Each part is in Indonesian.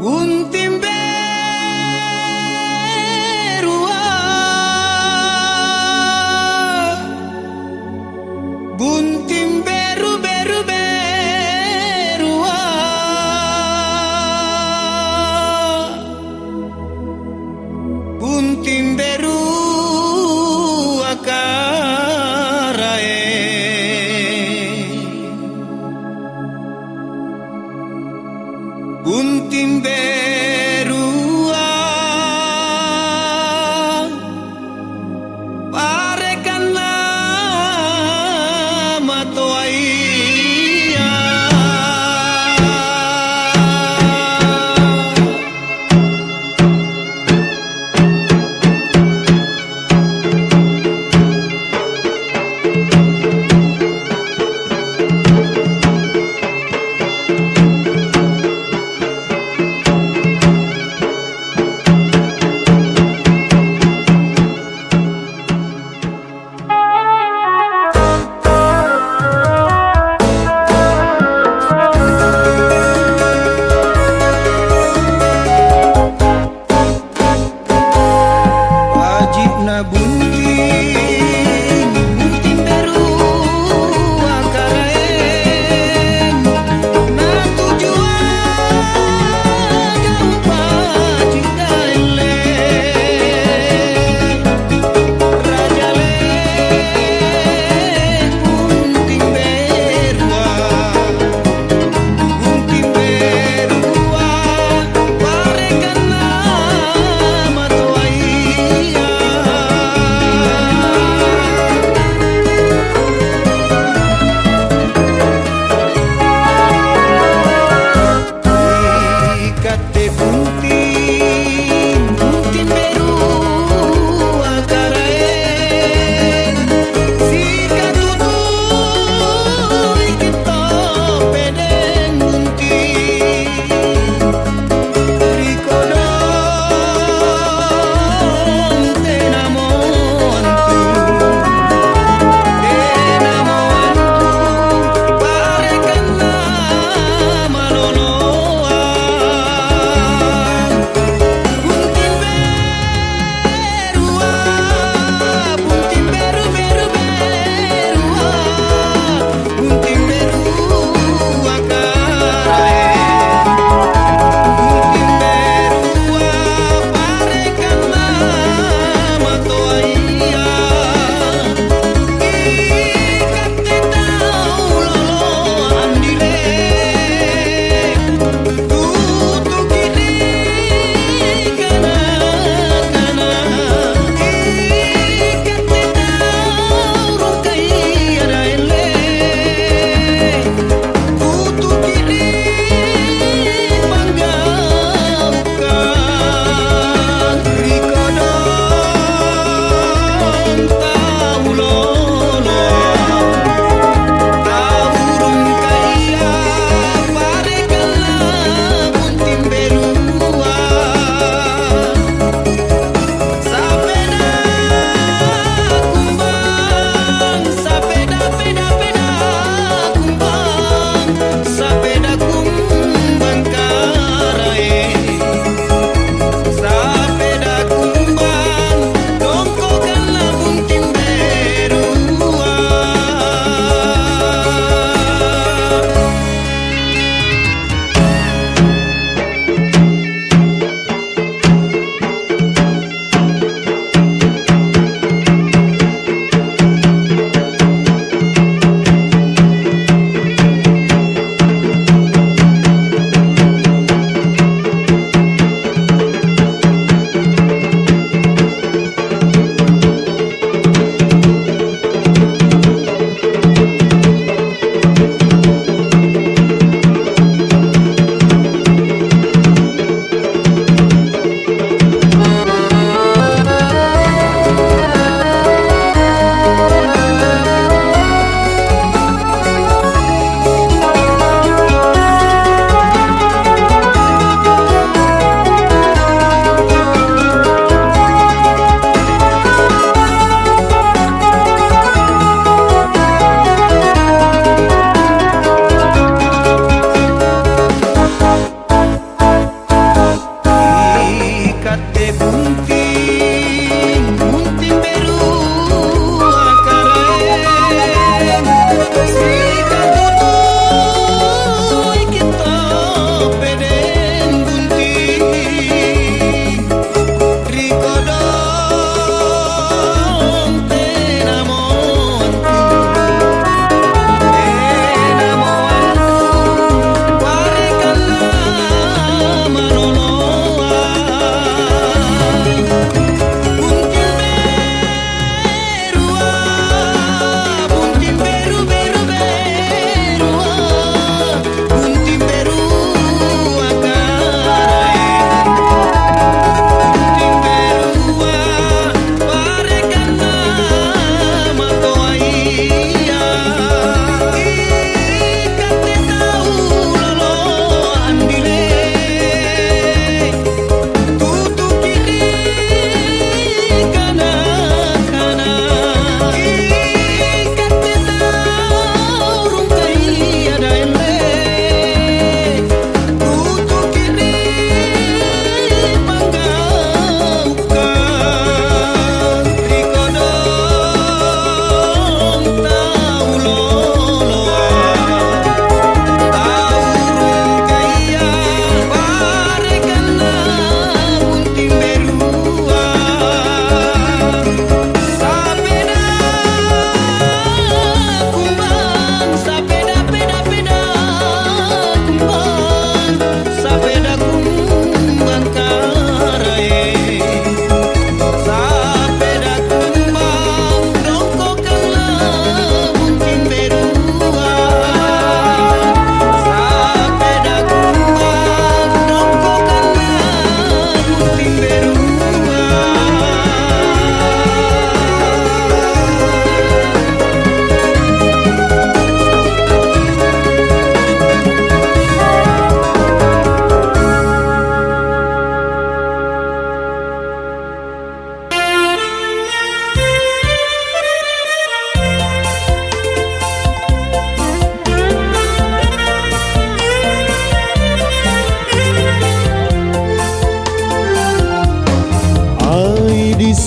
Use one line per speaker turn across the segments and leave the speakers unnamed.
Buntim berua, buntim beru beru berua, buntim beru akarae, buntim berua parekanlah matoaia.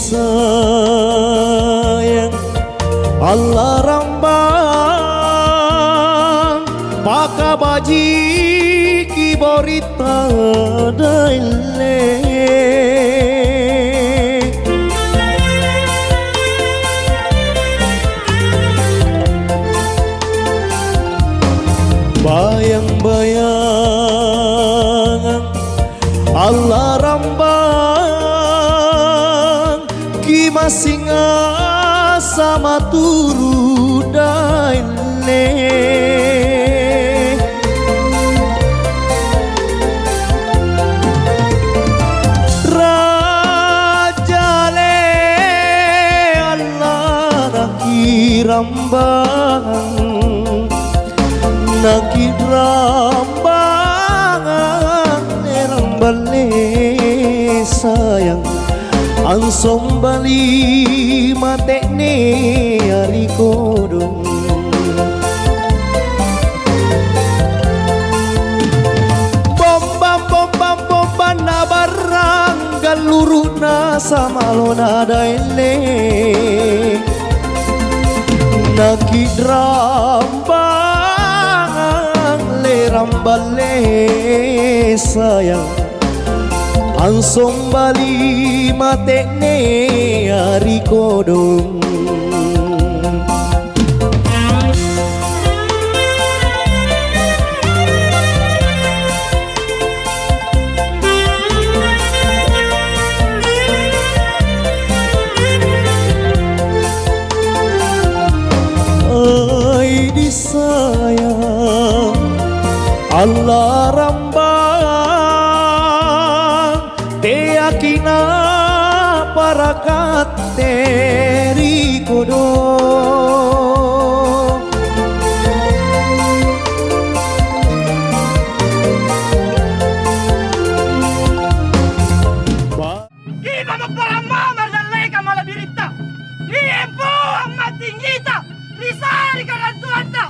disayang Allah rambang Paka baji ki borita daile bayang-bayangan Allah rambang ki masinga sama turu daile rajale Allah naki rambang naki rambangan rambale sayang Ansom bali matekne ari kodong Bomba na barang galuruna sama lona daile Naki rambangan le rambale sayang Ansom bali matekne ari kodong Ai disayang Allah rambang Teakina parakat teri kodong
Iba magparamamar ng leka malabirita Iempo ang matingita Lisari ka ng tuwanta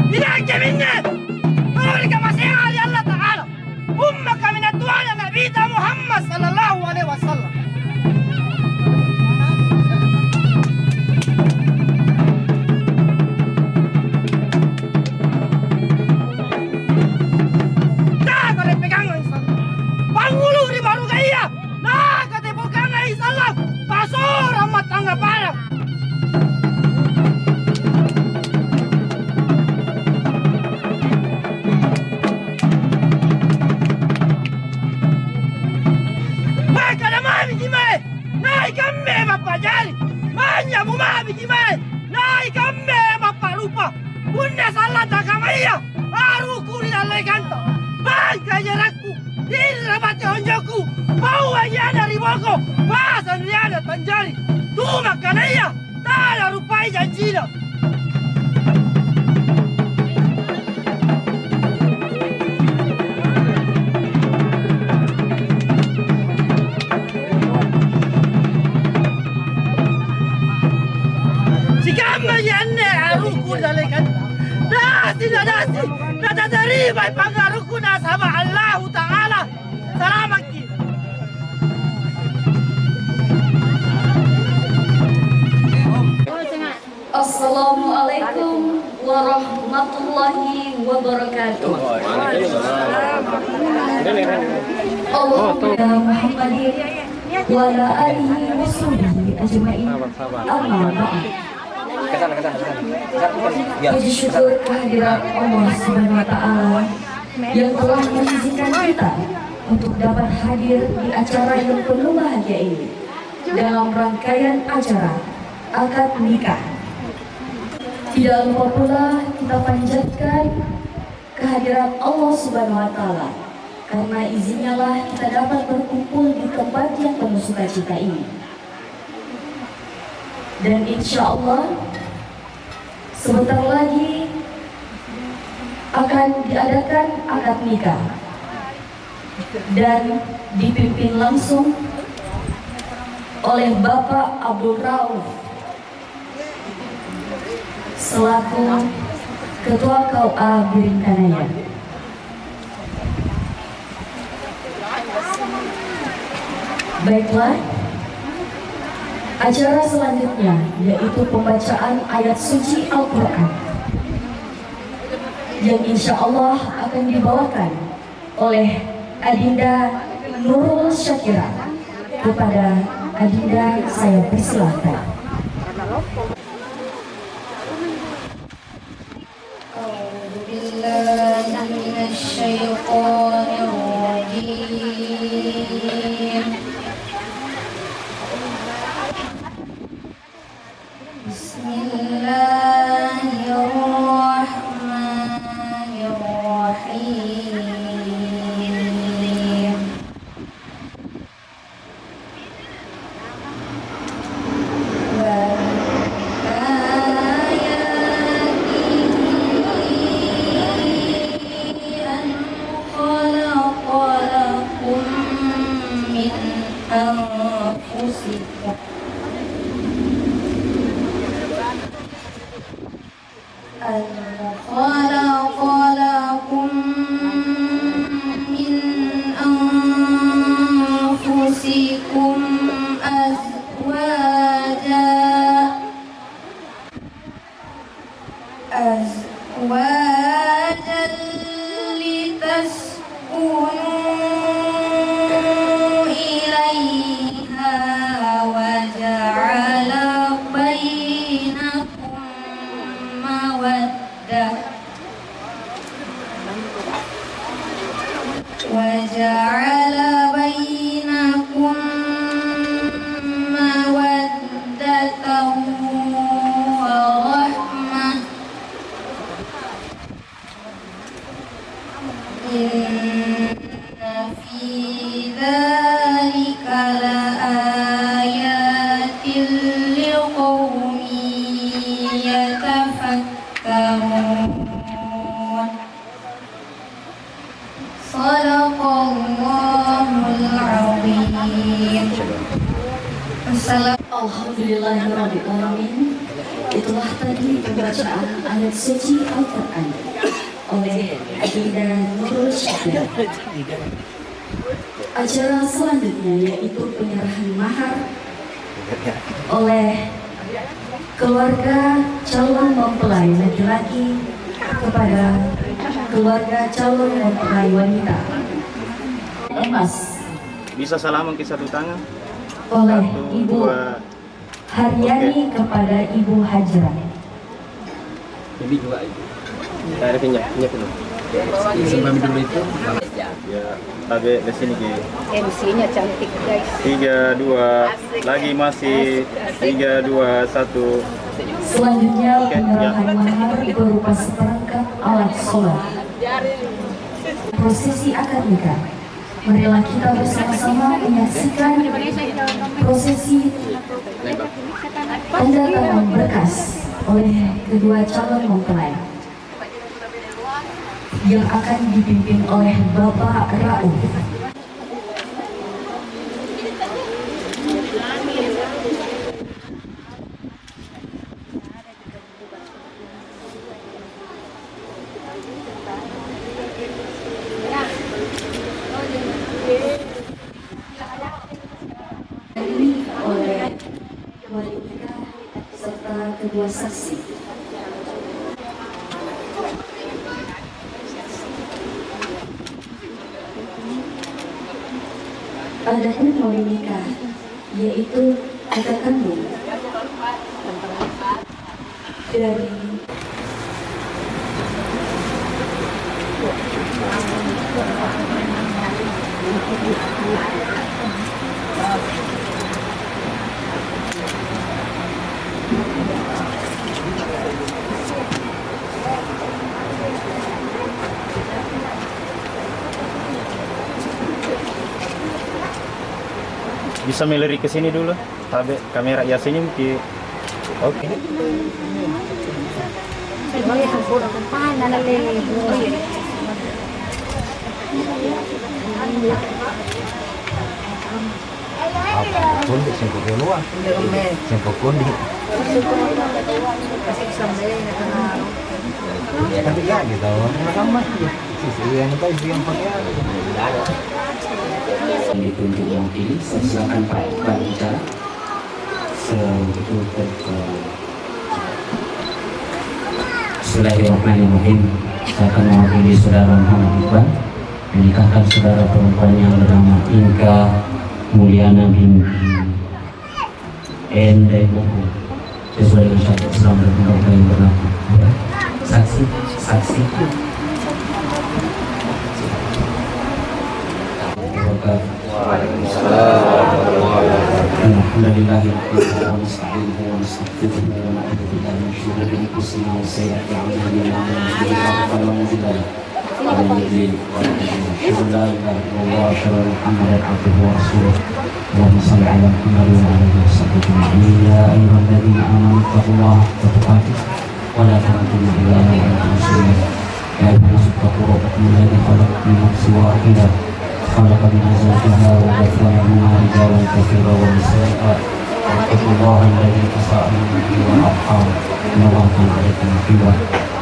Pinagjaminnya Muli ka masihari Allah Ta'ala Umma kami na tuwan ang Nabita Muhammad sallallahu alaihi wasallam Pangulo di baru kaya Nah katipukan na isalam Pasor ang matanga parang Maka na mami di may Nai kami mapajari Manya bumami di may Nai kami mapalupa Bunda salat akamaya Aruku di dalai kanto Bangka jarakku Dirabati honjoku Bawa yana riboko Pasan yana tanjari Tuma kanaya Tala rupai janjina Sikama yanne aruku dalekan Nasi Natataribay pangaruku na sama Allah Ta'ala Salamat ki
Assalamualaikum warahmatullahi wabarakatuh. Allahumma Muhammadin wa ala alihi wa sahbihi ajma'in. Amma ba'd. Puji syukur kehadirat Allah Subhanahu wa taala yang telah mengizinkan kita untuk dapat hadir di acara yang penuh bahagia ini dalam rangkaian acara akad nikah. Tidak lupa pula kita panjatkan kehadirat Allah Subhanahu wa taala karena izinnya lah kita dapat berkumpul di tempat yang penuh sukacita ini. Dan insya Allah sebentar lagi akan diadakan akad nikah dan dipimpin langsung oleh Bapak Abdul Rauf selaku Ketua KUA Biringkanaya. Baiklah, acara selanjutnya yaitu pembacaan ayat suci Al-Quran yang insya Allah akan dibawakan oleh Adinda Nurul Syakira. Kepada Adinda saya persilahkan.
وجعل بينكم مودة ورحمة إن في ذلك لآيات لقوم يتفكرون Sadaqallahul Azim.
Alhamdulillahirrahmanirrahim. Itulah tadi pembacaan ayat suci Al-Quran oleh Adinda Nurul Syakira. Acara selanjutnya yaitu penyerahan mahar oleh keluarga calon mempelai laki-laki kepada keluarga calon mempelai wanita. Emas
bisa salaman ke satu tangan
oleh
satu,
Ibu
dua.
Haryani kepada Ibu Hajra.
Ini juga itu. Ada minyak dulu. Sebelum dulu itu
Ya, tabe di sini ke.
MC-nya cantik guys.
3 2 lagi masih 3 2 1.
Selanjutnya penyerahan mahar berupa seperangkat alat sholat. Prosesi akad nikah. Marilah kita bersama-sama menyaksikan prosesi tanda tangan berkas oleh kedua calon mempelai yang akan dipimpin oleh Bapak Rauf. Oleh wali nikah serta kedua saksi. Adapun wali nikah yaitu kakak kandung dari
Bisa melirik ke sini dulu. Tabe kamera ya sini ke. Oke.
kundi singkong keluar. Singkong kundi. Tapi ya gitu. Sama sih. Sisi yang itu yang pakai.
yang ditunjuk mewakili. Silakan Pak Iqbal bicara. Bismillahirrahmanirrahim. Saya akan mewakili saudara Muhammad Iqbal menikahkan saudara perempuan yang bernama Inka Mulyana binti Endai Bobo sesuai dengan syariat Islam dan undang-undang yang berlaku. Saksi. اللهم صل على محمد وعلى اله وصحبه اجمعين. يا ايها الذين امنوا اتقوا الله حق تقاته ولا تموتن الا وانتم مسلمون. يا ايها الناس اتقوا ربكم الذي خلقكم من نفس واحده خلق منها زوجها وبث منهما رجالا كثيرا ونساء واتقوا الله الذي تساءلون به والارحام ان الله كان عليكم رقيبا.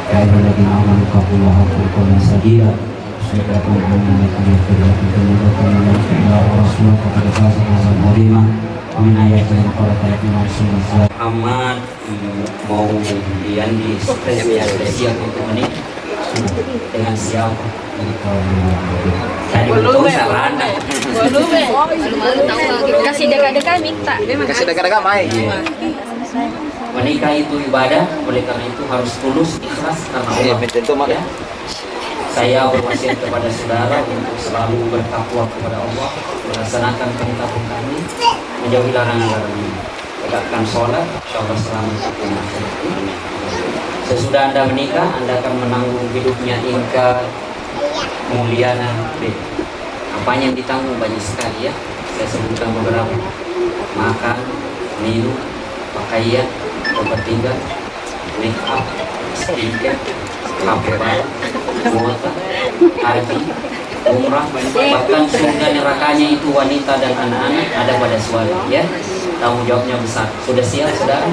يا ايها الذين امنوا اتقوا الله وقولوا قولا سديدا يصلح لكم اعمالكم ويغفر لكم ذنوبكم ومن يطع الله ورسوله فقد فاز فوزا عظيما. ومن آياته القرآن المعصوم Muhammad mau Yandi spesial untuk menikah dengan siapa? Tadi belum salah.
Kasih dekat-dekat minta.
Kasih dekat-dekat mai.
Menikah itu ibadah, oleh karena itu harus tulus, ikhlas karena Allah. Ya. Saya berwasiat kepada saudara untuk selalu bertakwa kepada Allah, melaksanakan perintah kami, menjauhi larangan-larangan, tegakkan sholat, insyaallah selamat sampai akhir. Sesudah Anda menikah, Anda akan menanggung hidupnya Inka Mulyana B. Apanya yang ditanggung banyak sekali ya. Saya sebutkan beberapa: makan, minum, pakaian, obat tinggal, make up, skincare, kabar, kuota, haji, umrah, bahkan surga nerakanya itu wanita dan anak-anak ada pada suami ya. Tanggung jawabnya besar. Sudah siap saudara?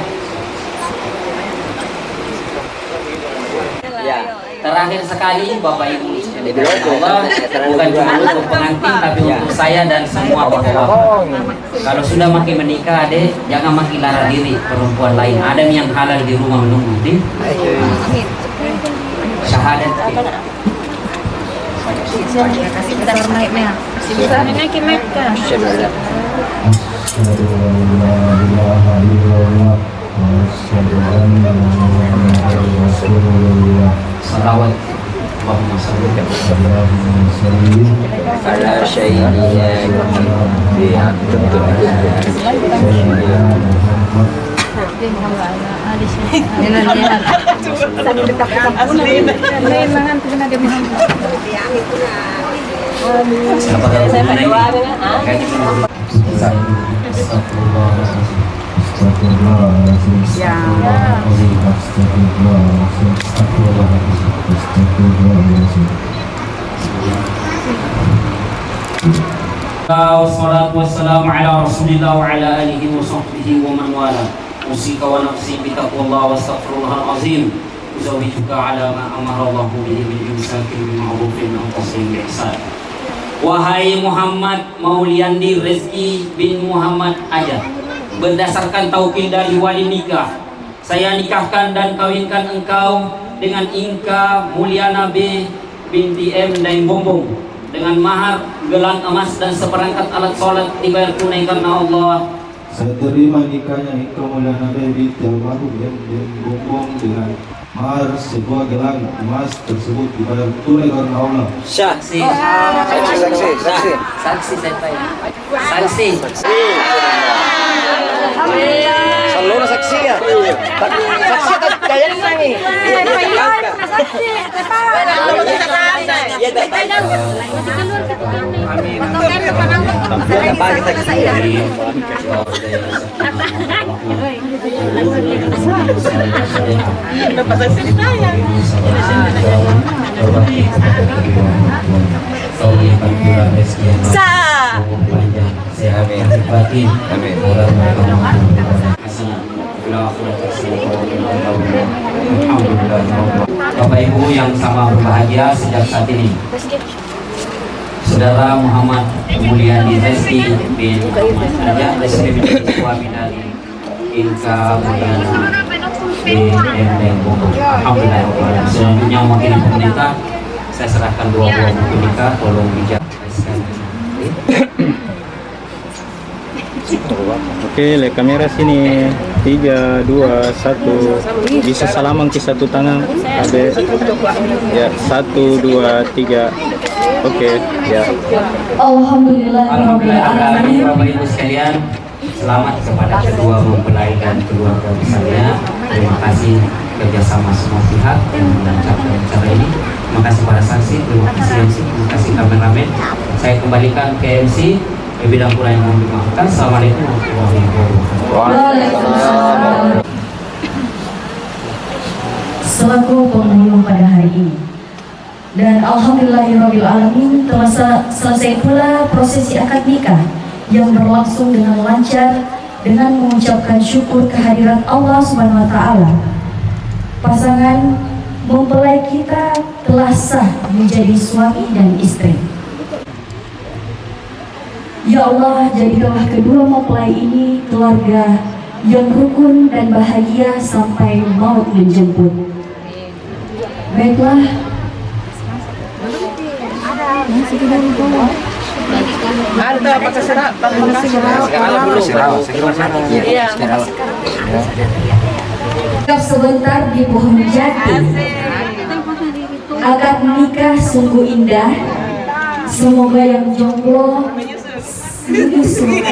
Ya. Terakhir sekali Bapak Ibu, Allah bukan cuma untuk pengantin tapi untuk saya dan semua bapak-bapak. Kalau sudah makin menikah adek, jangan makin lara diri perempuan lain. Ada yang halal di rumah menunggu, din. Syahadat. Salawat Allahumma salli ala sayyidina Wassalatu wassalamu ala rasulillah wa ala alihi wa sahbihi wa man wala. Usika wa nafsi bitaqwallah wa astaghfirullahal azim. Uzawijuka ala ma amara Allah bihi min imsakin bil ma'rufin wa taslim bi ihsan. Wahai Muhammad Mauliandi Rezeki bin Muhammad Ajat, berdasarkan taukil dari wali nikah, saya nikahkan dan kawinkan engkau dengan Inka Mulyana B binti M Daeng Bombong dengan mahar gelang emas dan seperangkat alat sholat dibayar tunai karena Allah.
Saya terima nikahnya Inka Mulyana B binti almarhum M Daeng Bombong dengan mahar sebuah gelang emas tersebut dibayar tunai karena Allah.
Saksi. Saksi saya tanya. Saksi.
Seluruh saksi ya. Saksi kaya ni.
Bapak Ibu yang sama berbahagia sejak saat ini, Saudara Muhammad Mulyani Resti bin Muhammad Raja resmi menjadi suami dari Inka Mulyana bin M. Bogor. Alhamdulillah. Selanjutnya mewakili pemerintah saya serahkan 2 buah buku nikah, tolong dijelaskan.
Oke, lihat kamera sini. 3, 2, 1. Bisa salaman ke satu tangan. Abe. Ya, 1, 2, 3. Oke, ya.
Alhamdulillah.
Alhamdulillah, Bapak Ibu sekalian, selamat kepada kedua mempelai dan keluarga besarnya. Terima kasih kerjasama semua pihak yang melancarkan acara ini. Terima kasih para saksi, terima kasih MC, terima kasih kameramen. Saya kembalikan ke MC. Lebih dan kurang yang mohon dimaafkan. Assalamualaikum warahmatullahi wabarakatuh.
Waalaikumsalam. Selaku penghulu pada hari ini, dan alhamdulillahirrabbilalamin telah selesai pula prosesi akad nikah yang berlangsung dengan lancar dengan mengucapkan syukur kehadirat Allah Subhanahu wa taala. Pasangan mempelai kita telah sah menjadi suami dan istri. Ya Allah, jadikanlah kedua mempelai ini keluarga yang rukun dan bahagia sampai maut menjemput. Baiklah.
Ada apa terserah?
Sebentar di pohon jati. Akad nikah sungguh indah. Semoga yang jomblo jadi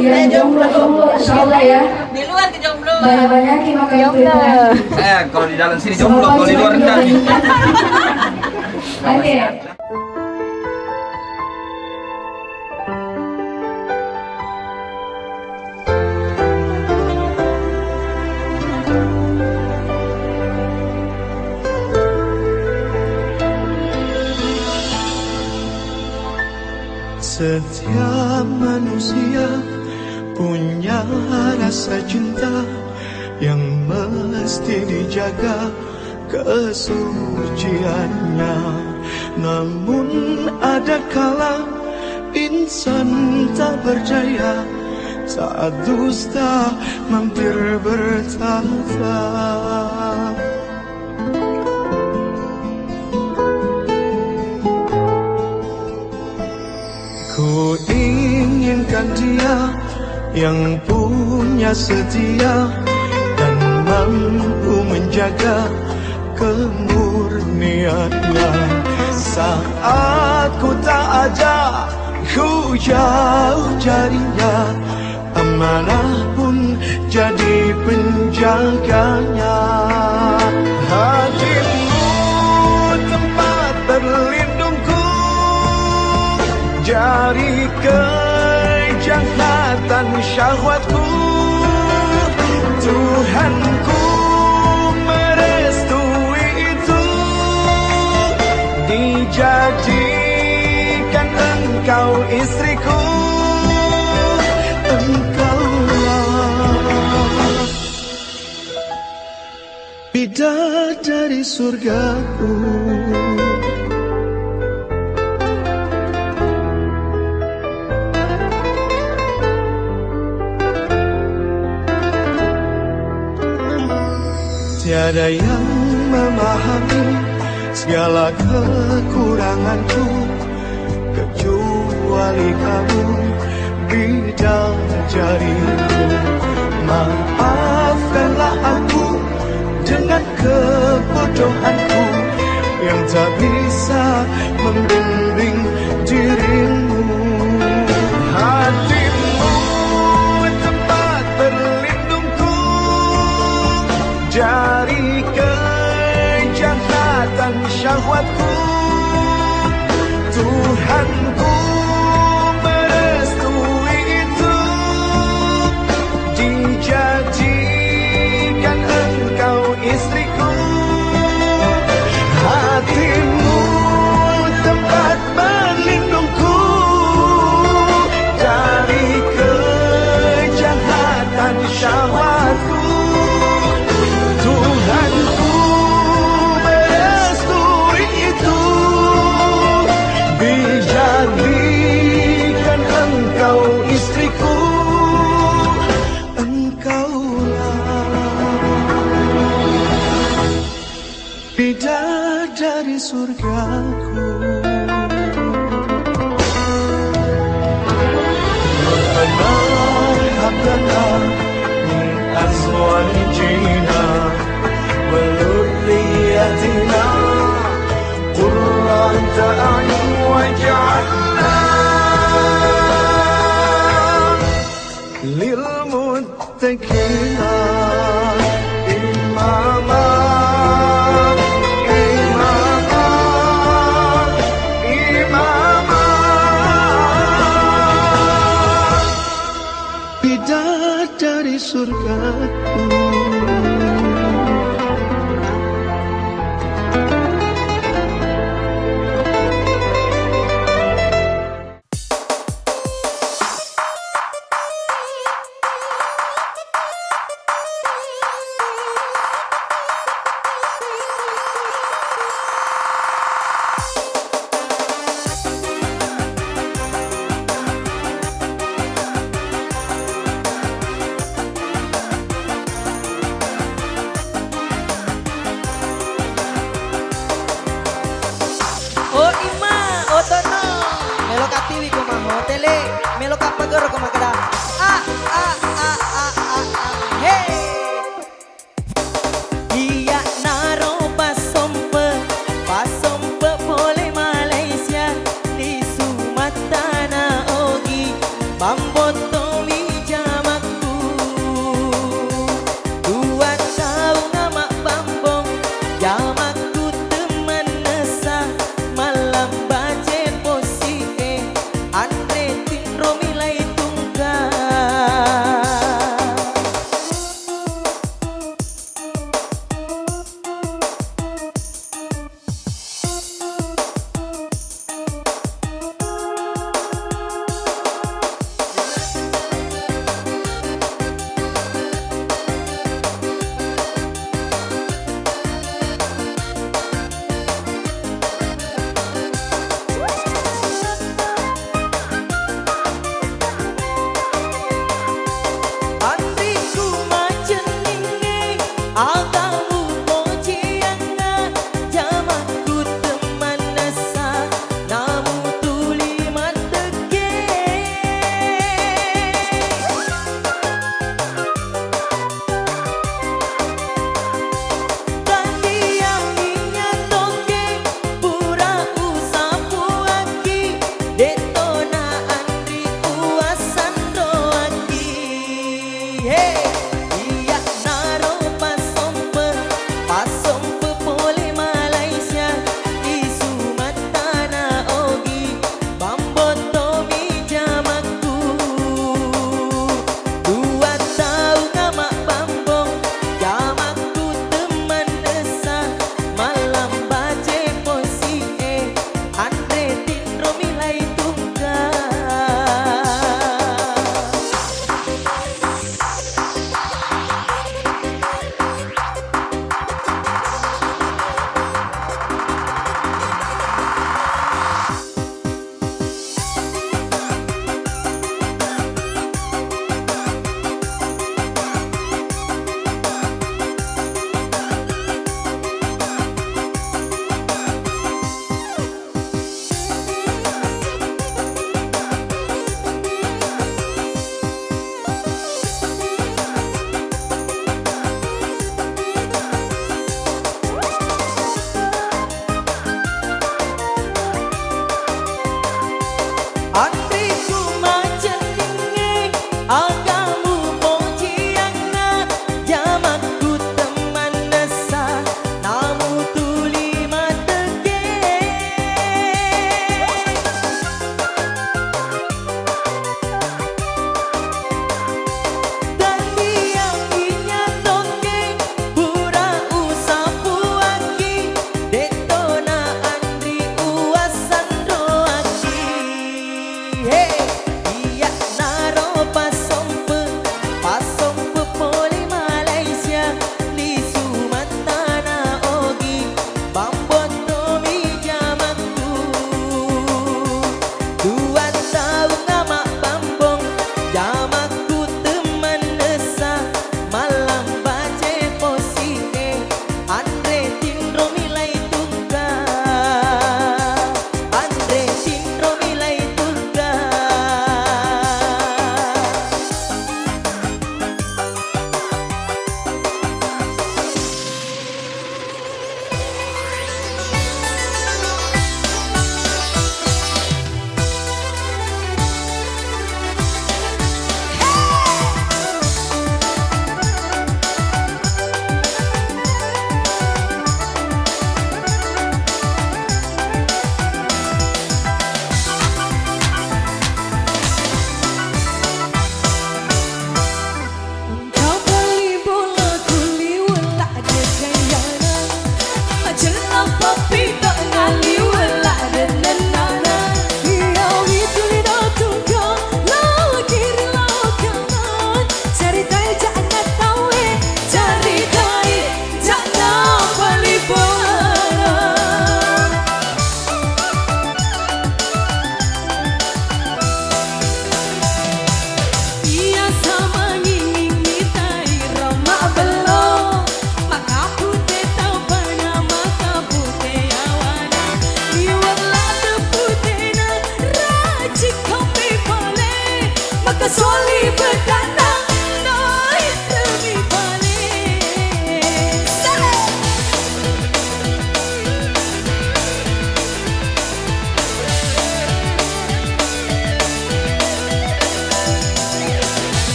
yang jomblo insyaallah ya.
Di luar kejomblo.
Banyak-banyakin makan itu.
Kalau di dalam sini jomblo, kalau di luar enggak.
Oke.
Setiap manusia punya rasa cinta yang mesti dijaga kesuciannya. Namun ada kala insan tak berdaya saat dusta mampir bertata. Ku inginkan dia yang punya setia dan mampu menjaga kemurniannya. Saat ku tak ada, ku jauh carinya, amanah pun jadi penjaganya. Hatimu tempat berlindungku dari kejahatan syahwatku. Tuhanku merestui itu, dijadikan engkau istriku. Engkaulah bidadari surgaku. Tiada yang memahami segala kekuranganku kecuali kamu, bidadariku. Maafkanlah aku dengan kebodohanku yang tak bisa membimbing dirimu. Hatimu tempat berlindungku dari kejahatan syahwatku. Tuhanku merestui itu, dijadikan engkau istriku. Hatimu tempat berlindungku dari kejahatan syahwatku. Tuhanku merestui itu, bidadari surgaku. Rabbana hab lana min azwajina wa dhurriyyatina qurrata a'yun waj'alna lil muttaqina imama. Dari surgaku.
Andre Tin Romilai Tunggal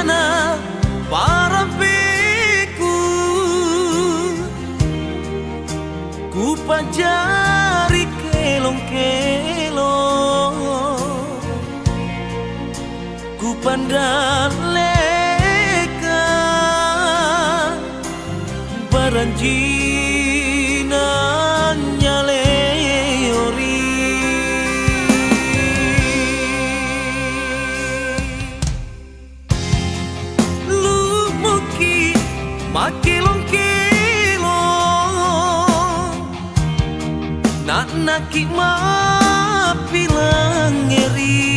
mana para beku ku pajari kelong-kelong ku pandang leka baranjinan nyaleori lu muki makilong-kilong nak naki mapilang ngeri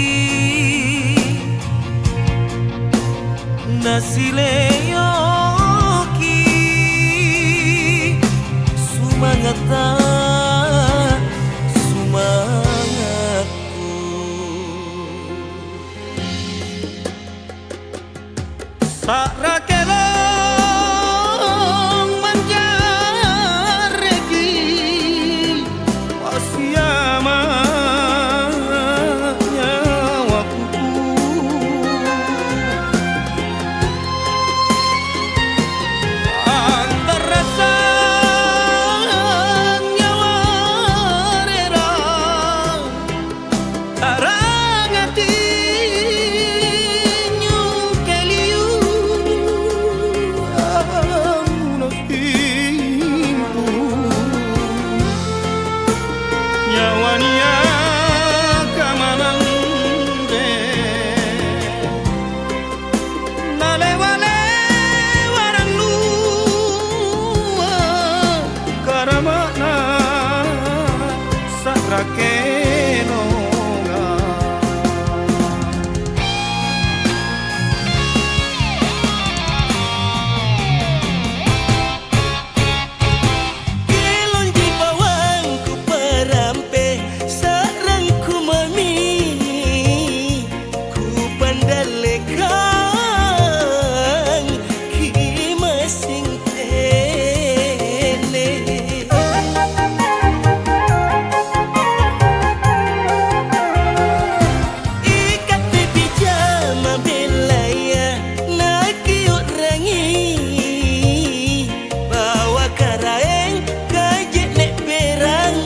nasileyoki sumangata sumangatku sarakelong manjareki wasiamanya waktu antara nyawa rera arangati nyukeliu amunakimpu nyawanya kamanande nalewale-lewaran lua karamana sakrakenonga kelon di bawangku perampe sarangku mami ku pandalekan kimasing tene ikat di pijama belaya nakiut rangi bawa karaeng kajek nek berang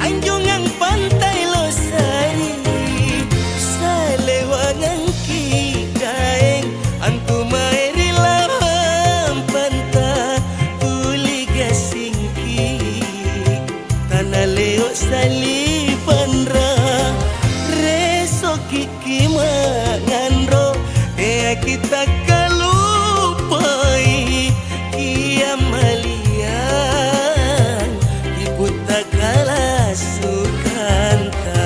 anjungan pantai losari salewangan kidaeng antu mairi lawan panta tuli gasingki tanah leok sali pandra reso kiki mangandro kita kalupai kiamalian ibu tak kalah sukanta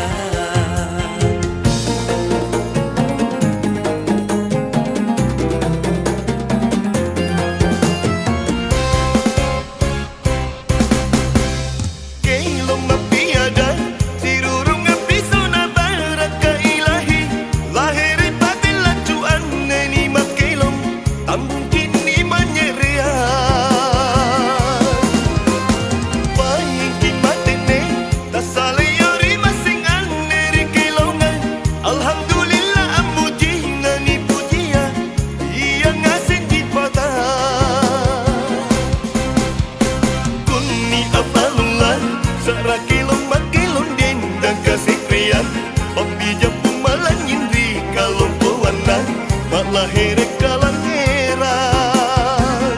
Keilong mapiada tirurung apisona baraka ilahi lahiri batin lacuan neni makelong tambung kini manyerian baik kimatene tasaliyori masing aneri kelongan alhamdulillah amuji nani pujian iya ngasin jipata kunni afalullah sarakilong makilong din dan kasih krian papi japung malang indri kalong pewarna malahir kalang heran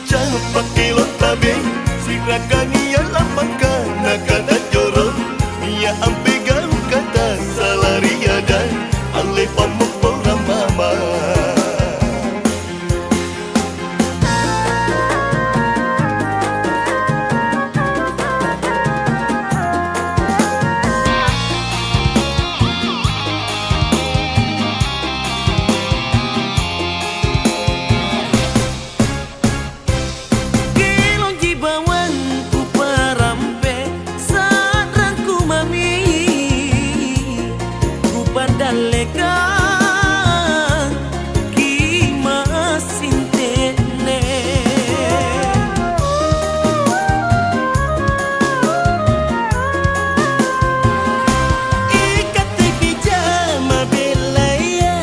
capak kilong tabe sirakani yang lapangkan nakada jorong Mia ampe garu kata salariada ale pamuk mama Kilong jibawang ku parampe sarangku mami ku pandalekan kimasin tene ikat di pijama belaya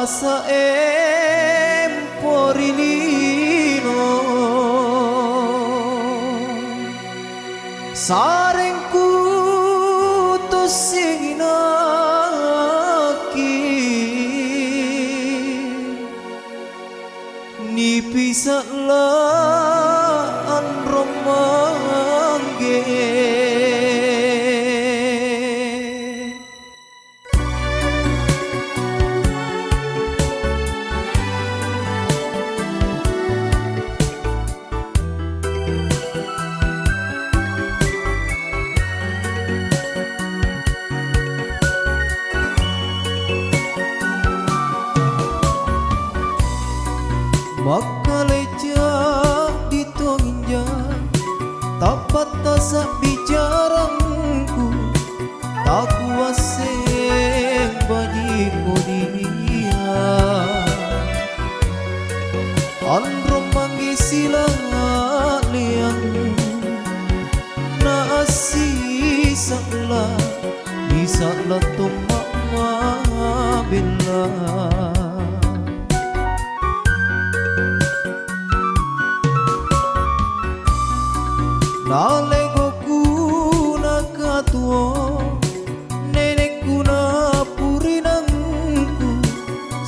asa emporilino sarengku tosinginaki nipisatlah romangge makaleja ditonginja tapat tasa bicarangku tak kuaseng bagi kodinia andro manggi silang liang na asisaklah bisa letung mama bila nalegoku nakatuo nenekku na purinangku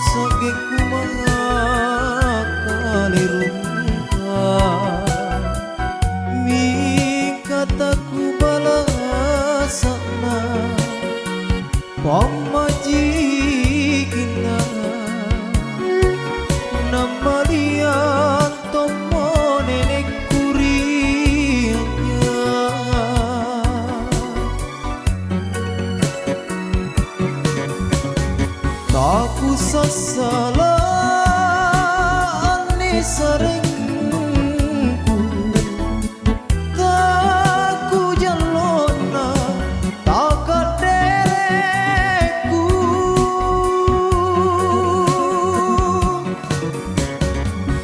sageku makalirungka mi kataku balasana pamajikina namalian tomo nenek aku sasalah ane sarengku tak ku jalona tak kadereku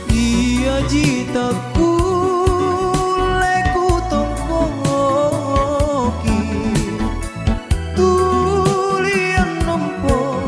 iya jitaku leku tongkoki tulian nompo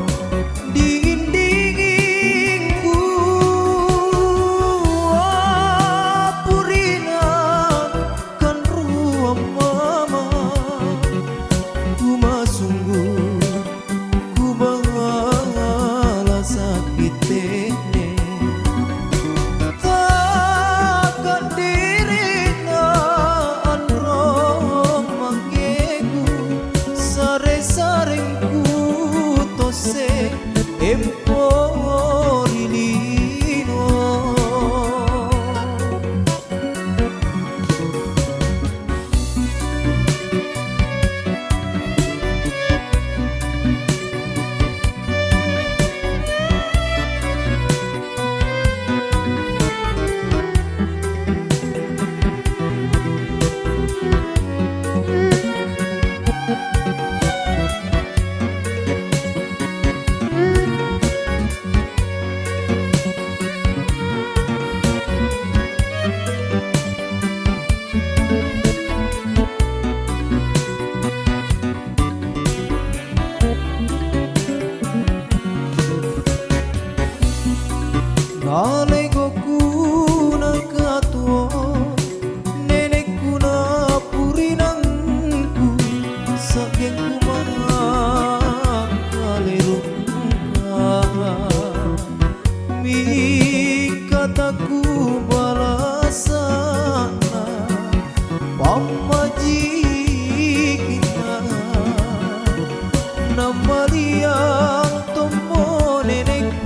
nalegoku nakatuo nenekku na purinangku sageku makalirungka mi kataku balasana pamajikina namalian tomo nenek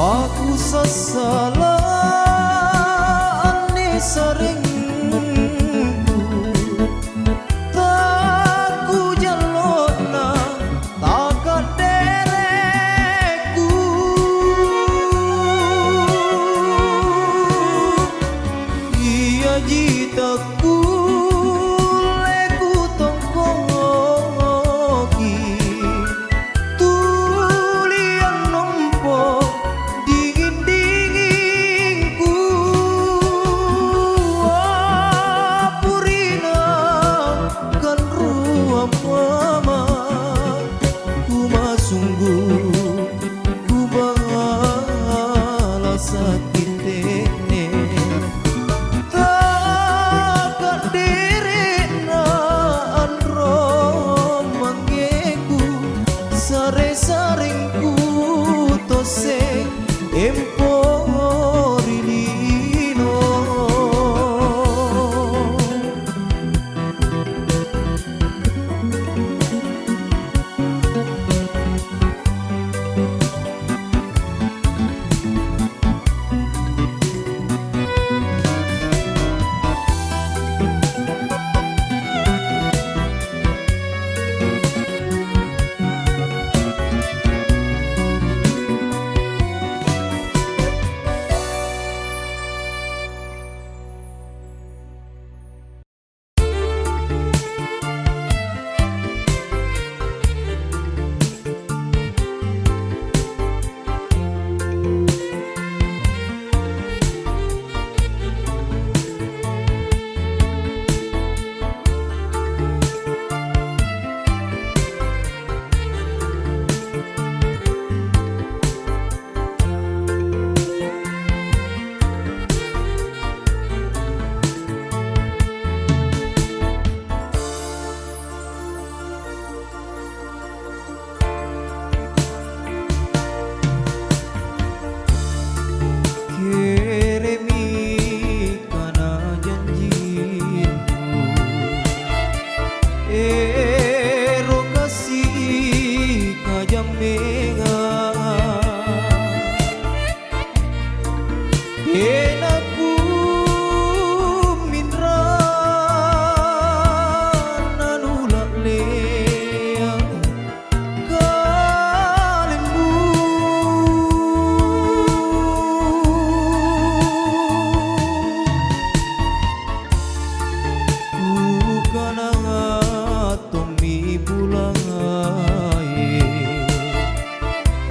aku sasalah ane sarengku tak ku jalona tak kadereku iya jitaku leku tongkoki tulian nompo dingin-dingin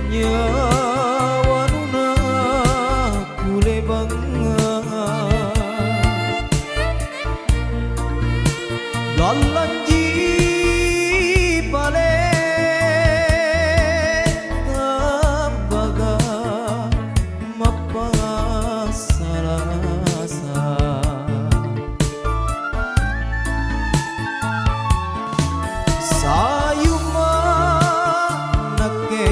nyawa nuna kulebang galanji pale tambaga mapasalasa sayuma nake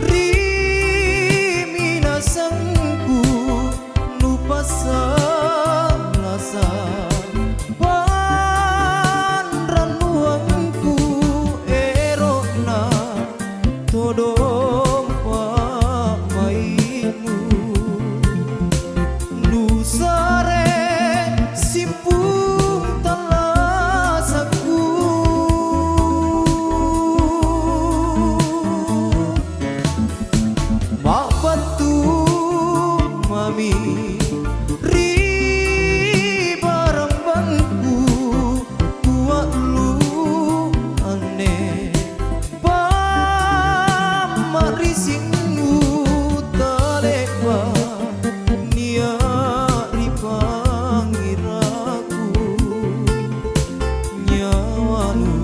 rimina sangku nupasa lasa panranuangku erona todong pamainu nusare simpung talasaku mak batu mami ri barang bangku kuat lu ane pamarisingmu talekwa nia ripangiraku nyawanu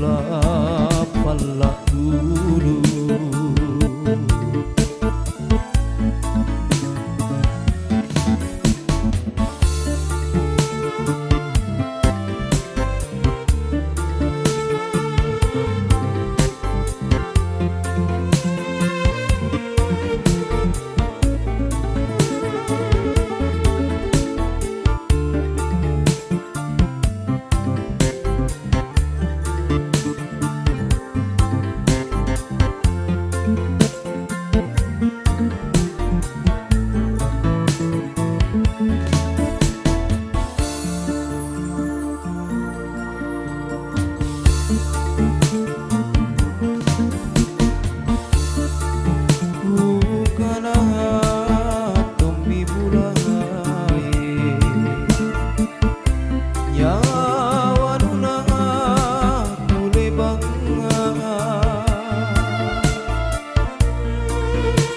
lapala dulu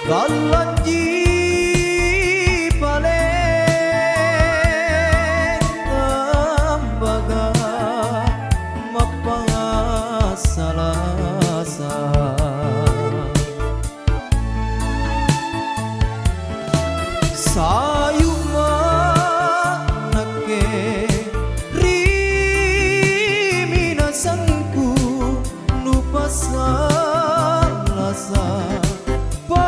galanji pale tambaga mapasalasa sayuma nake rimina sangku nupasa lasa panranuangku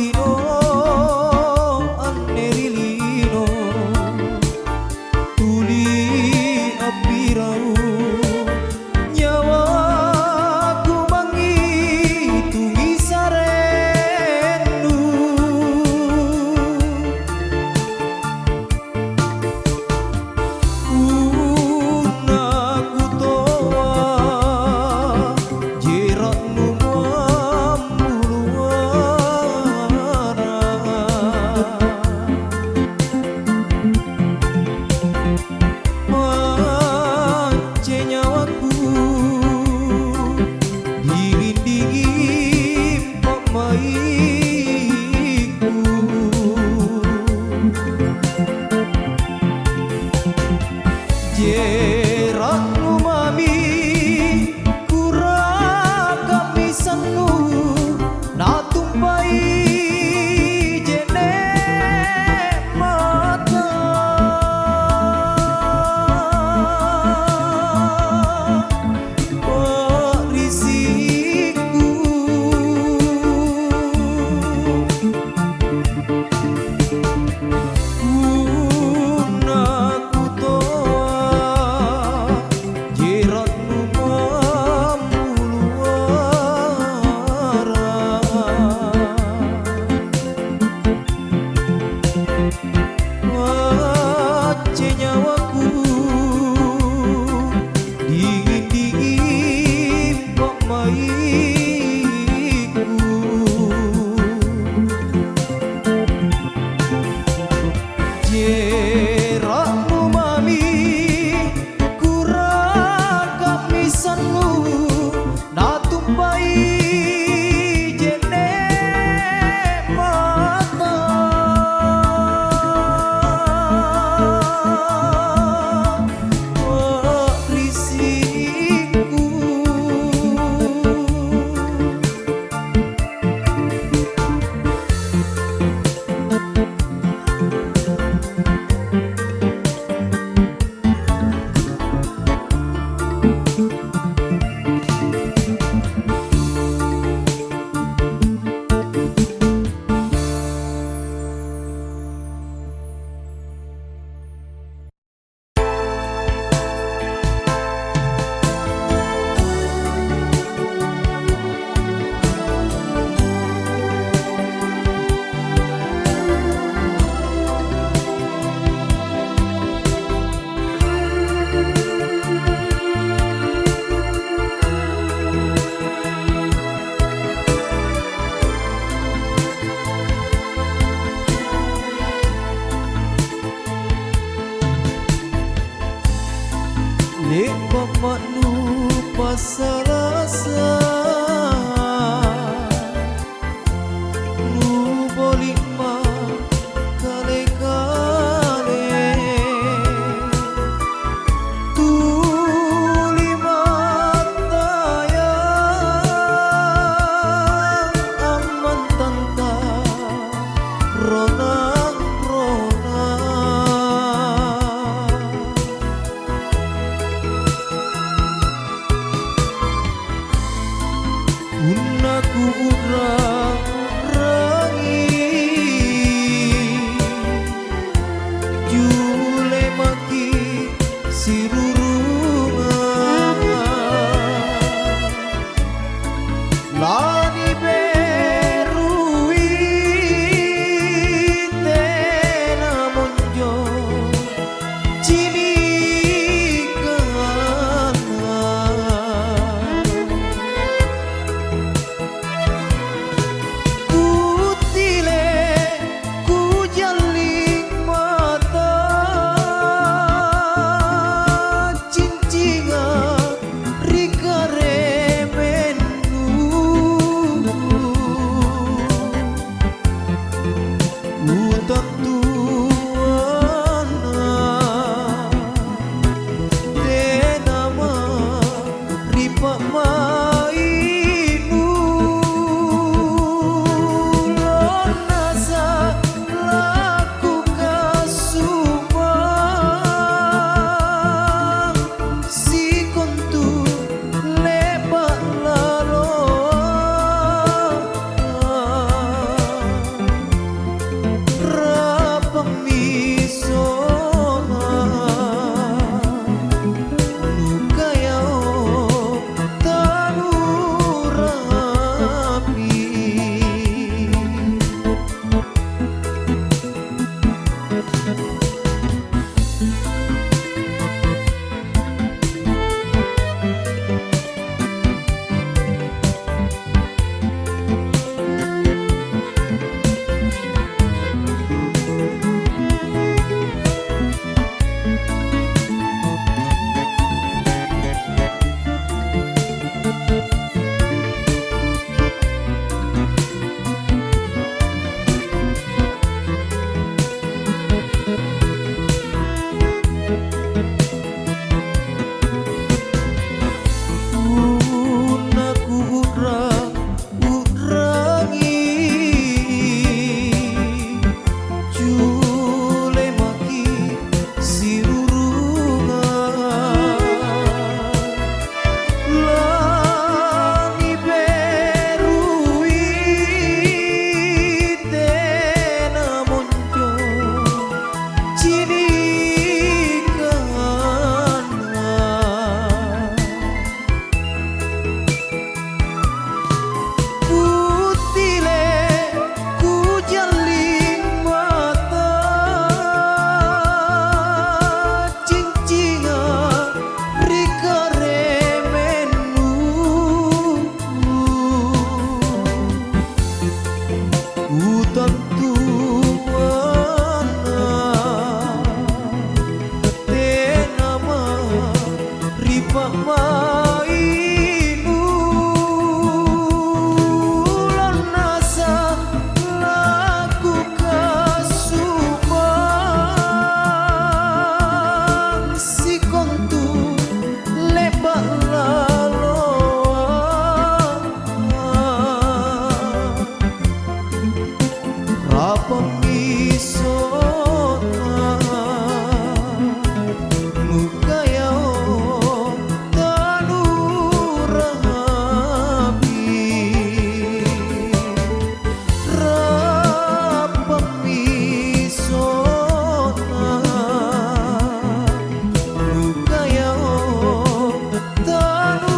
sino anerilino tuli apirau nyawaku mangitungi sarendu unaku toa jeratmu mamuluara mance nyawaku dingin-dingin pemaiku jeratmu mami kurang misanmu na tumpai jene mata perisiku unaku toa jeratmu mamuluara wace nyawaku dingin-dingin pemaiku jeratmu mami kurang misanmu na tumpai jene mata perisiku lek bapak lupa salasa lu boleh kale-kale tuli mata yang aman tanta ronang-ronang unaku rangi jule maki sirurungan lani berui tentu mana tenama riba mainu lanasa laku kasumang si kontu lebak laloa rapang isona nukayao tanurabi rapang isona nukayao tanurabi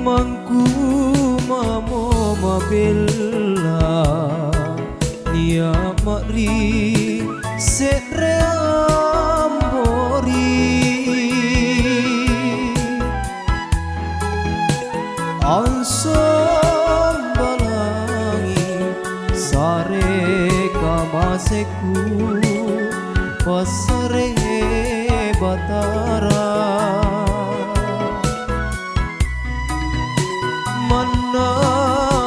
mangku mamo mabella nia mari setre ambori ansom balangi sare kamaseku pasare batara mana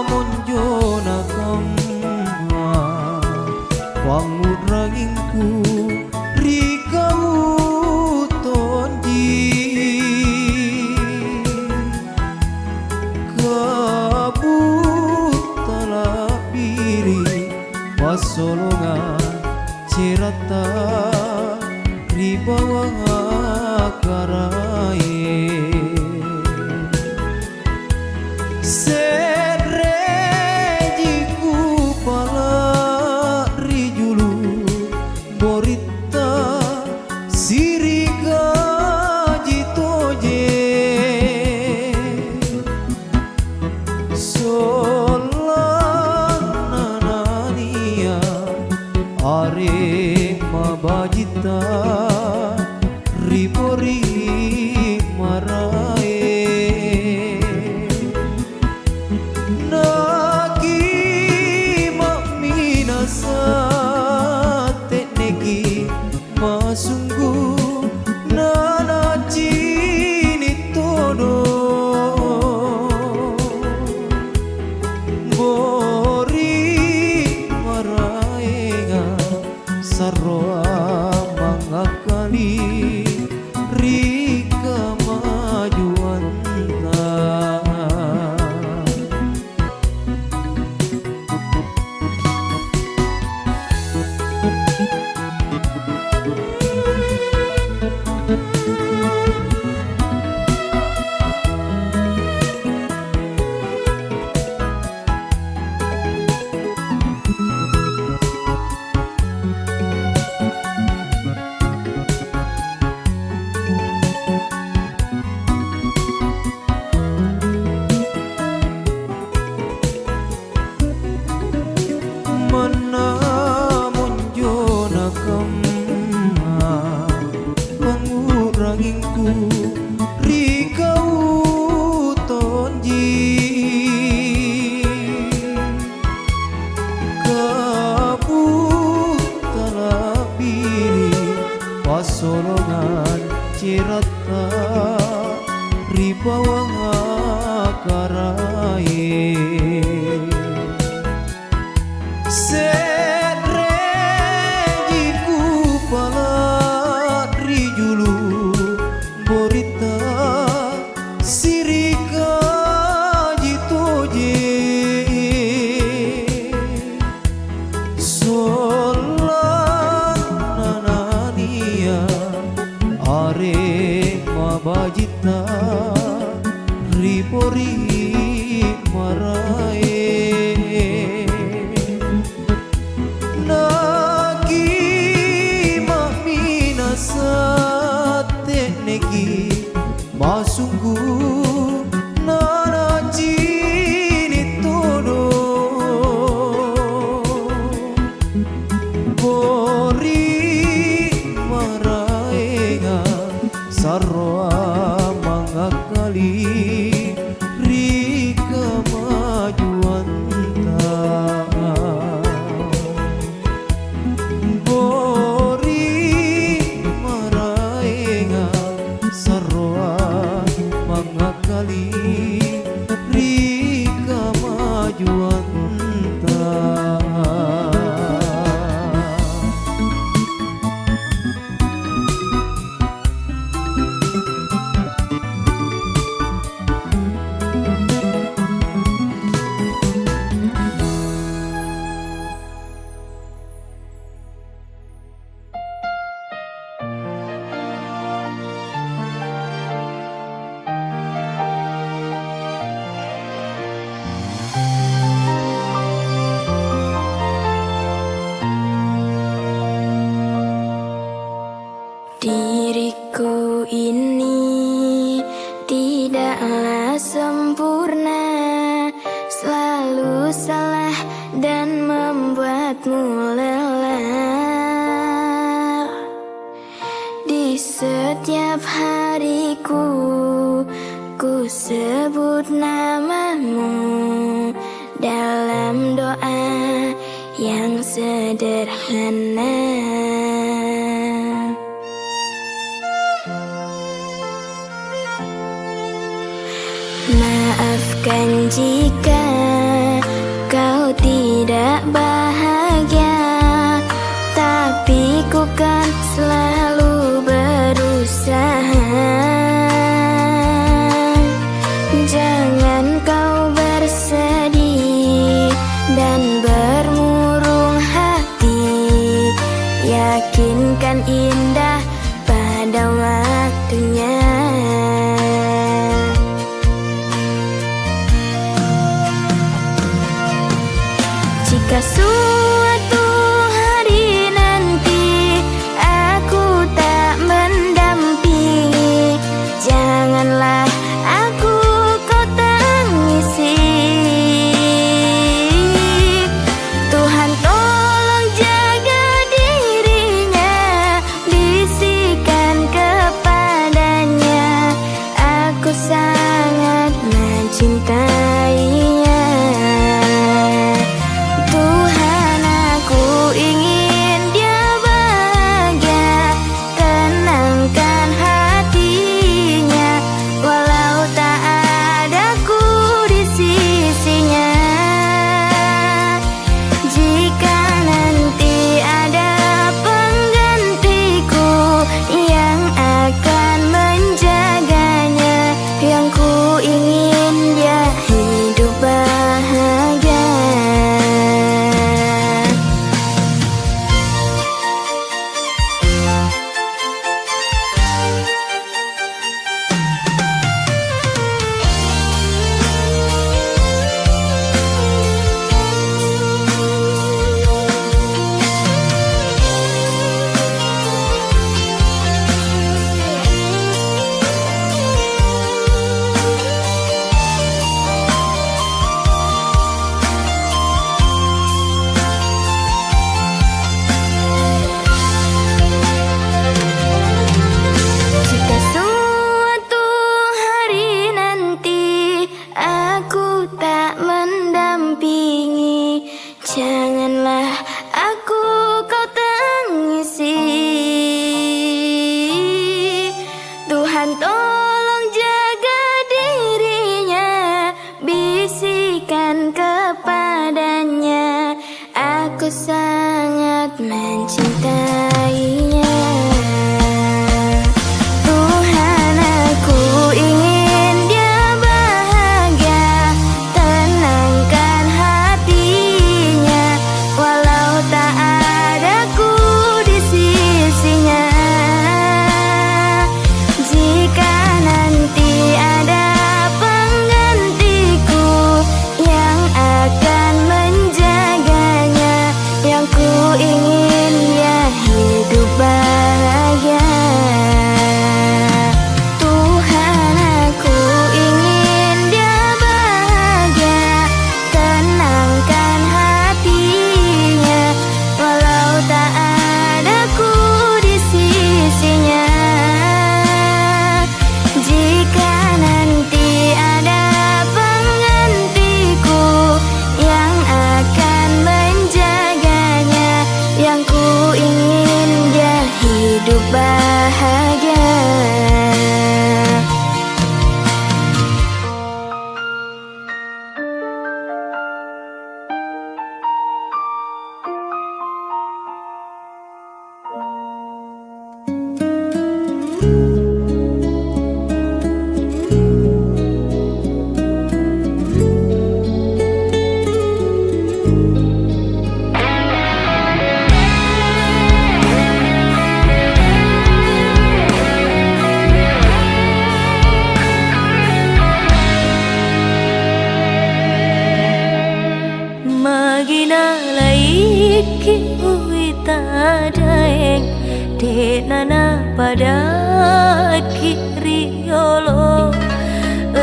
monjona kama panguranginku rikau tonji kabut talapiri pasolongan cerata ribawa karaye serejiku pala rijulu borita sirika jitoje solananania are mabajita ribori marae nagi maminasa tekneki masunggu nana cini todo bori maraenga sarroa mangakali rika majuanta mana monjona kama panguranginku rikau tonji kabut talapiri pasolongan cerata ribawa karaye serejiku pala rijulu borita sirika jitoje solananania are mabajita ribori neki masunggu nana cini todo bori maraenga sarwa mangakali rika majuan
Diriku ini tidaklah sempurna, selalu salah dan membuatmu lelah. Di setiap hariku ku sebut namamu dalam doa yang sederhana. Maafkan jika kau tidak bahagia, tapi ku kan selalu berusaha. Jangan kau bersedih dan bermurung hati, yakinkan indah pada waktunya. Jika suatu hari nanti aku tak mendampingi, janganlah aku kau tangisi. Tuhan tolong jaga dirinya, bisikan kepadanya, aku sangat mencintainya. Tuhan bahagia. Magina laiki uita daeng de nana pada kiriolo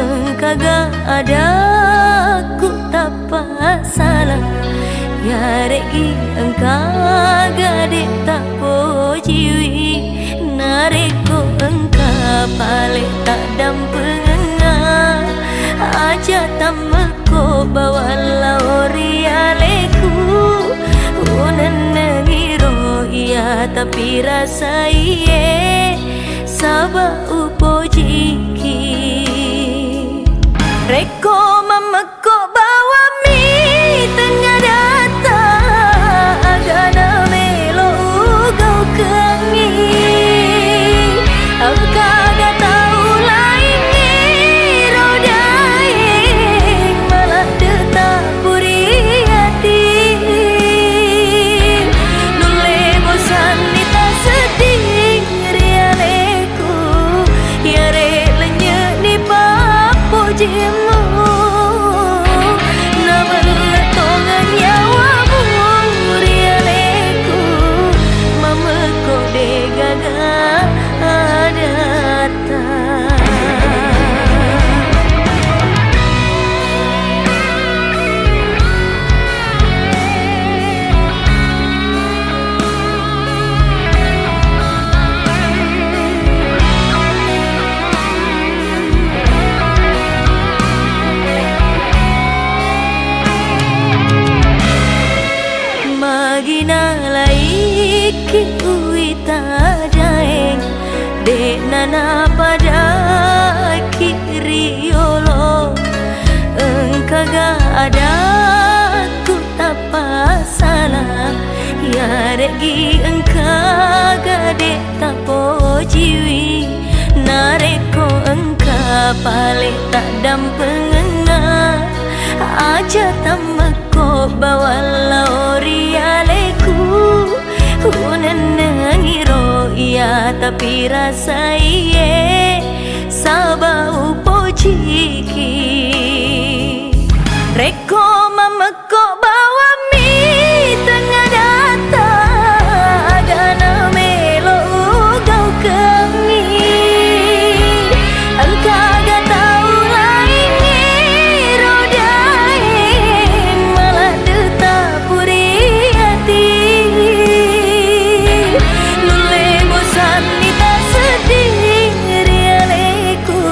engkaga ada ku tapa salah ya regi engkaga de tapo jiwi nareko engka pale tak dampenga aja tamako bawa lauri aleku unenengiro iya tapi rasa iye sabah upo jiki reko mamako bawa mi tengah data agana melo ugau kengi angka tahu lain rodaing malah tetap puri hati nule bosan nita sedih rialeku ya relenya ni papo jemu namun letongan nyawamu rialeku mameko de gaga datang. Magina laiki uita daeng de nana pada kiriolo engkaga ada ku tapa salah ya regi engkaga de tapo jiwi nareko engka pale tak dampenga aja tamako bawa lauri aleku unenengiro iya tapi rasa iye sabah upo jiki reko mamako bawa mi tengah data agana melo ugau kengi engka gak tahu lain rodaing malah tetap puri hati nule bosan nita sedih rialeku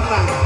tenang.